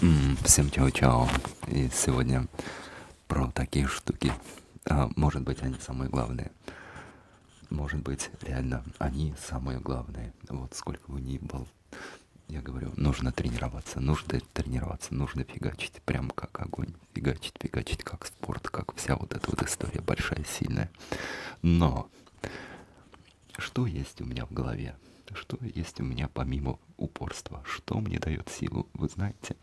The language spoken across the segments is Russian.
Всем чао-чао. И сегодня про такие штуки. Может быть, они самые главные. Может быть, реально они самые главные. Вот сколько бы ни было. Я говорю, нужно тренироваться, нужно фигачить, прям как огонь. Фигачить, как спорт, как вся вот эта вот история большая, сильная. Но что есть у меня в голове? Что есть у меня помимо упорства? Что мне дает силу? Вы знаете,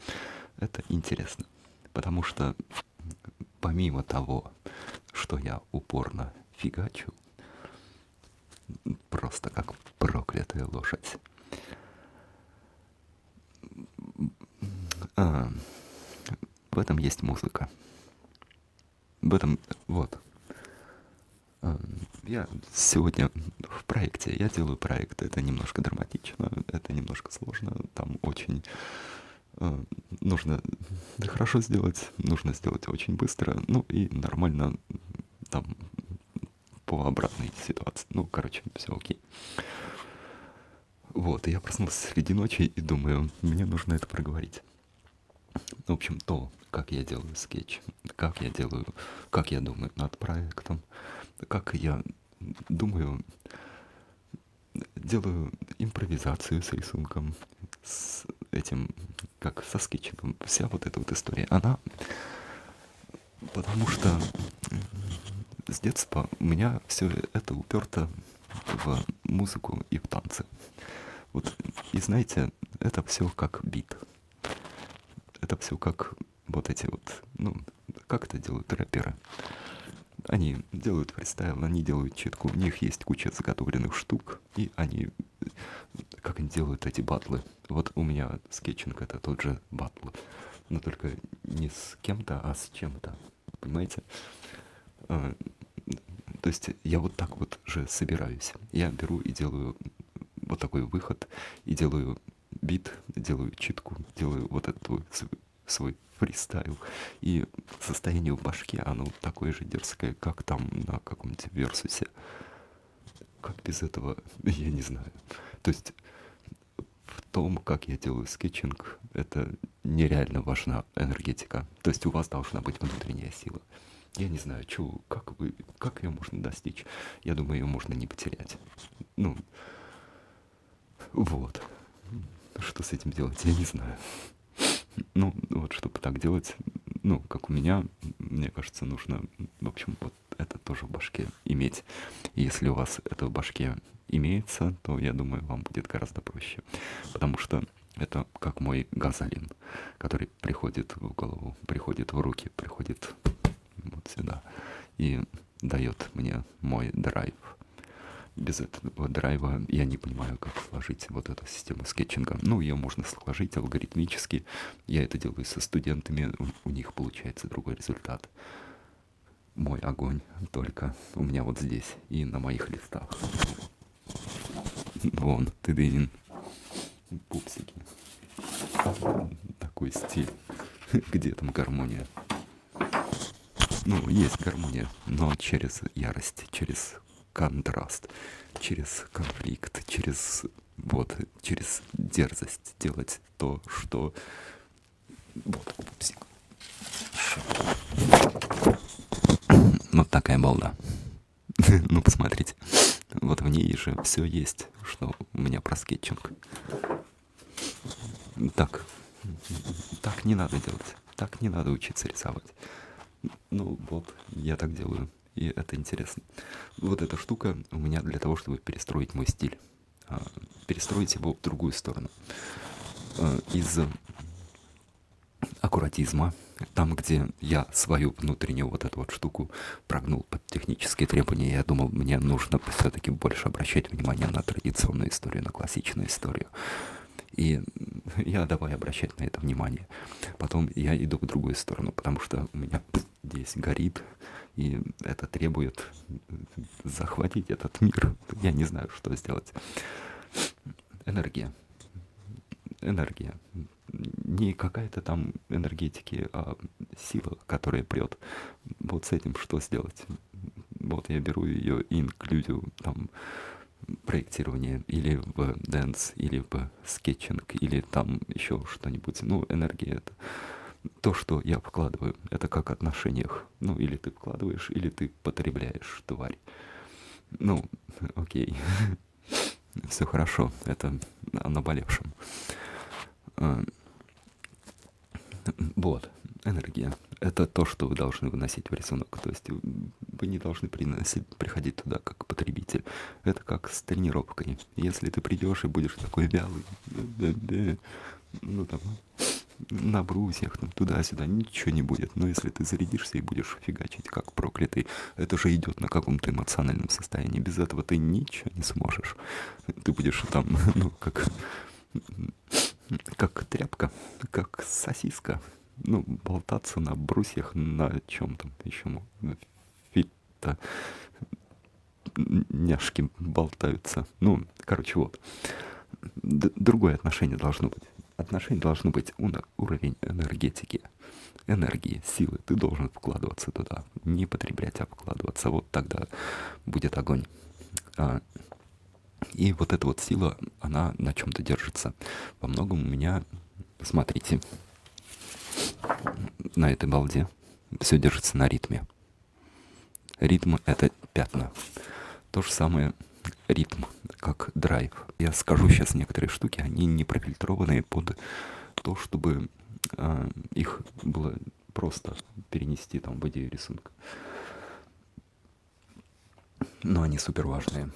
это интересно. Потому что помимо того, что я упорно фигачу, просто как проклятая лошадь, а, в этом есть музыка. В этом, вот, я сегодня в проекте, я делаю проект, это немножко драматично, это немножко сложно, там очень нужно хорошо сделать, нужно сделать очень быстро, ну и нормально там по обратной ситуации. Ну, короче, все окей. Вот, и я проснулся среди ночи и думаю, мне нужно это проговорить. В общем, то, как я делаю скетч, как я думаю над проектом, как я думаю, делаю импровизацию с рисунком, с этим, как со скетчингом. Вся вот эта вот история, она, потому что с детства у меня все это уперто в музыку и в танцы. Вот, и знаете, это все как бит. Это все как вот эти вот, ну, как это делают рэперы. Они делают фристайл, они делают читку, у них есть куча заготовленных штук, и они, как они делают эти батлы. Вот у меня скетчинг это тот же батл, но только не с кем-то, а с чем-то. Понимаете? А, То есть я вот так вот же собираюсь. Я беру и делаю вот такой выход, и делаю бит, делаю читку, делаю вот этот свой фристайл. И состояние в башке, оно такое же дерзкое, как там на каком-нибудь версусе. Как без этого, я не знаю. То есть в том, как я делаю скетчинг, это нереально важна энергетика. То есть у вас должна быть внутренняя сила. Я не знаю, как ее можно достичь. Я думаю, ее можно не потерять. Ну, вот. Что с этим делать, я не знаю. Ну, вот, чтобы так делать, ну, как у меня, мне кажется, нужно, в общем, вот это тоже в башке иметь. И если у вас это в башке имеется, то, я думаю, вам будет гораздо проще. Потому что это как мой газолин, который приходит в голову, приходит в руки, приходит вот сюда и дает мне мой драйв. Без этого драйва я не понимаю, как сложить вот эту систему скетчинга. Ну, ее можно сложить алгоритмически. Я это делаю со студентами, у них получается другой результат. Мой огонь только у меня вот здесь и на моих листах. Вон, тыдынин, пупсики. Такой стиль. Где там гармония? Ну, есть гармония, но через ярость, через контраст, через конфликт, через дерзость делать то, что... Вот, пупсик. Вот такая балда. Ну, посмотрите. Вот в ней же все есть, что у меня про скетчинг. Так, так не надо делать. Так не надо учиться рисовать. Ну вот, я так делаю. И это интересно. Вот эта штука у меня для того, чтобы перестроить мой стиль. Перестроить его в другую сторону. Из аккуратизма, там, где я свою внутреннюю вот эту вот штуку прогнул под технические требования, я думал, мне нужно все-таки больше обращать внимание на традиционную историю, на классичную историю. И я давай обращать на это внимание. Потом я иду в другую сторону, потому что у меня здесь горит, и это требует захватить этот мир. Я не знаю, что сделать. Энергия. Энергия. Не какая-то там энергетики, а сила, которая прет. Вот с этим что сделать? Вот я беру ее и инклюзию там проектирование, или в дэнс, или в скетчинг, или там еще что-нибудь. Ну, энергия — это то, что я вкладываю. Это как в отношениях. Ну, или ты вкладываешь, или ты потребляешь, тварь. Ну, окей, все хорошо, это о наболевшем. А, Вот, энергия. Это то, что вы должны выносить в рисунок. То есть вы не должны приходить туда как потребитель. Это как с тренировкой. Если ты придешь и будешь такой вялый, ну там, на брусьях, там, туда-сюда, ничего не будет. Но если ты зарядишься и будешь фигачить как проклятый, это же идет на каком-то эмоциональном состоянии. Без этого ты ничего не сможешь. Ты будешь там, ну, как тряпка, как сосиска. Ну, болтаться на брусьях, на чем там еще фита няшки болтаются. Ну, короче, вот. Другое отношение должно быть. Отношение должно быть уровень энергетики, энергии, силы. Ты должен вкладываться туда. Не потреблять, а вкладываться. Вот тогда будет огонь. И вот эта вот сила, она на чем-то держится. Во многом у меня, смотрите, на этой балде все держится на ритме. Ритм — это пятна. То же самое ритм, как драйв. Я скажу сейчас некоторые штуки, они не профильтрованные под то, чтобы их было просто перенести там в идею рисунка. Но они супер важные.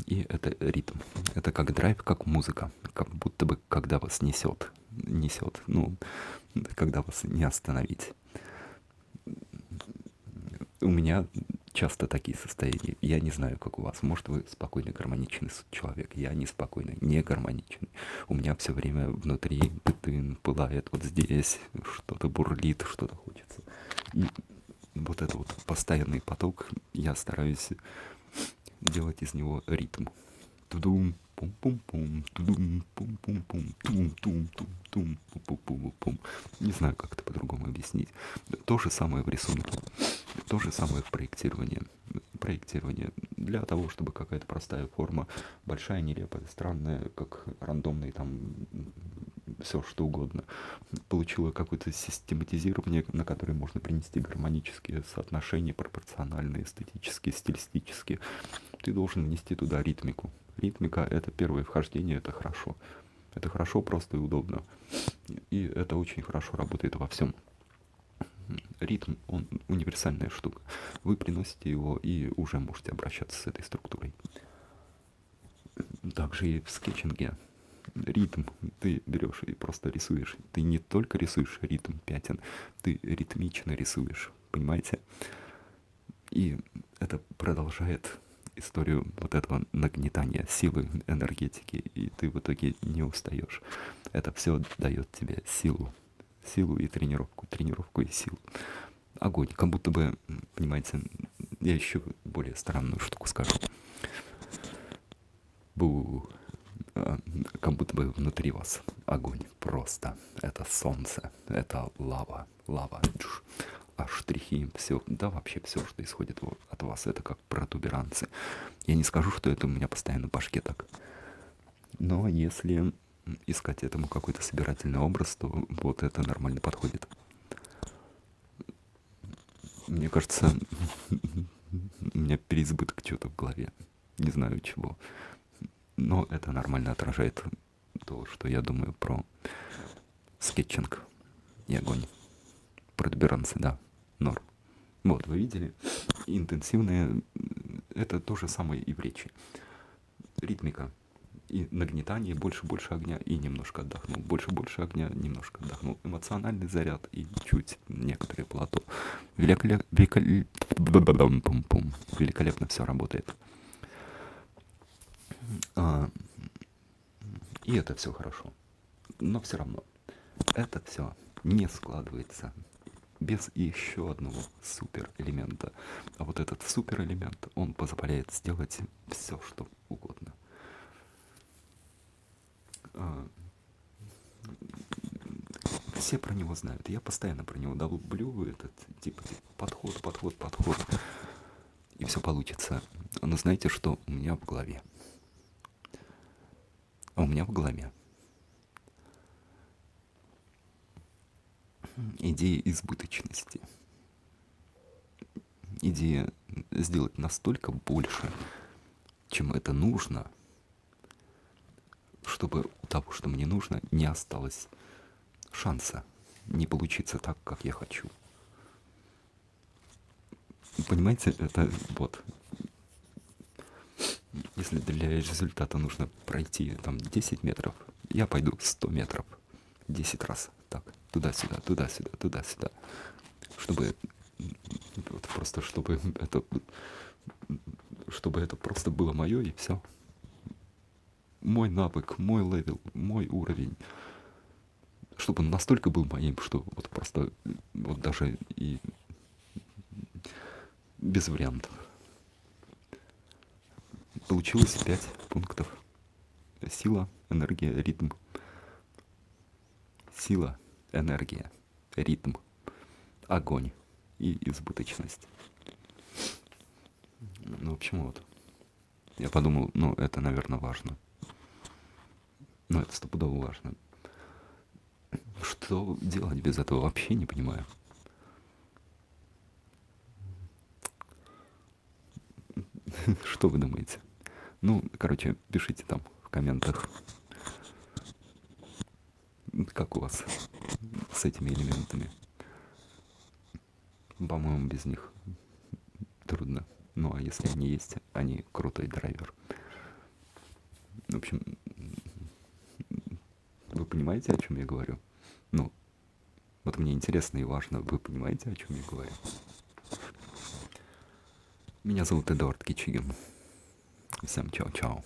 И это ритм. Это как драйв, как музыка. Как будто бы когда вас несет. Несет. Ну, когда вас не остановить. У меня часто такие состояния. Я не знаю, как у вас. Может, вы спокойный, гармоничный человек. Я неспокойный, не гармоничный. У меня все время внутри пылает вот здесь, что-то бурлит, что-то хочется. И вот этот вот постоянный поток, я стараюсь делать из него ритм. Тудум, пум-пум-пум, тудум, пум-пум-пум, тум-тум-тум-тум, пум-пум-пум. Не знаю, как это по-другому объяснить. То же самое в рисунке. То же самое в проектировании. Проектирование для того, чтобы какая-то простая форма, большая, нелепая, странная, как рандомный там все что угодно, получила какое-то систематизирование, на которое можно принести гармонические соотношения, пропорциональные, эстетические, стилистические. Ты должен внести туда ритмику. Ритмика — это первое вхождение, это хорошо. Это хорошо, просто и удобно. И это очень хорошо работает во всем. Ритм, он универсальная штука. Вы приносите его и уже можете обращаться с этой структурой. Также и в скетчинге. Ритм ты берешь и просто рисуешь. Ты не только рисуешь ритм пятен, ты ритмично рисуешь. Понимаете? И это продолжает историю вот этого нагнетания силы, энергетики, и ты в итоге не устаешь. Это все дает тебе силу. Силу и тренировку и силу. Огонь. Как будто бы, понимаете, я еще более странную штуку скажу. Бу. Как будто бы внутри вас огонь просто. Это солнце, это лава, а штрихи, все, да вообще все, что исходит от вас, это как протуберанцы. Я не скажу, что это у меня постоянно в башке так. Но если искать этому какой-то собирательный образ, то вот это нормально подходит. Мне кажется, у меня переизбыток чего-то в голове. Не знаю чего. Но это нормально отражает то, что я думаю про скетчинг и огонь. Протуберанцы, да, норм. Вот, вы видели? Интенсивные — это то же самое и в речи. Ритмика и нагнетание, больше огня и немножко отдохнул. Больше огня, немножко отдохнул. Эмоциональный заряд и чуть некоторые плато. Великолепно все работает. И это все хорошо. Но все равно это все не складывается без еще одного суперэлемента. А вот этот суперэлемент, он позволяет сделать все, что угодно. Все про него знают. Я постоянно про него долблю этот типа подход. И все получится. Но знаете, что у меня в голове? А у меня в голове идея избыточности. Идея сделать настолько больше, чем это нужно, чтобы у того, что мне нужно, не осталось шанса не получиться так, как я хочу. Понимаете, это вот, если для результата нужно пройти там 10 метров, я пойду 100 метров 10 раз. Так, туда-сюда, туда-сюда, туда-сюда. Чтобы вот просто чтобы это просто было мое и все. Мой навык, мой левел, мой уровень. Чтобы он настолько был моим, что вот просто вот даже и без вариантов. Получилось 5 пунктов. Сила, энергия, ритм. Сила, энергия, ритм, огонь и избыточность. Ну, в общем, вот. Я подумал, ну, это, наверное, важно. Ну, это стопудово важно. Что делать без этого, вообще не понимаю. Что вы думаете? Ну, короче, пишите там в комментах, как у вас с этими элементами. По-моему, без них трудно. Ну, а если они есть, они крутой драйвер. В общем, вы понимаете, о чем я говорю? Ну, вот мне интересно и важно, вы понимаете, о чем я говорю? Меня зовут Эдуард Кичигин. Всем чао-чао.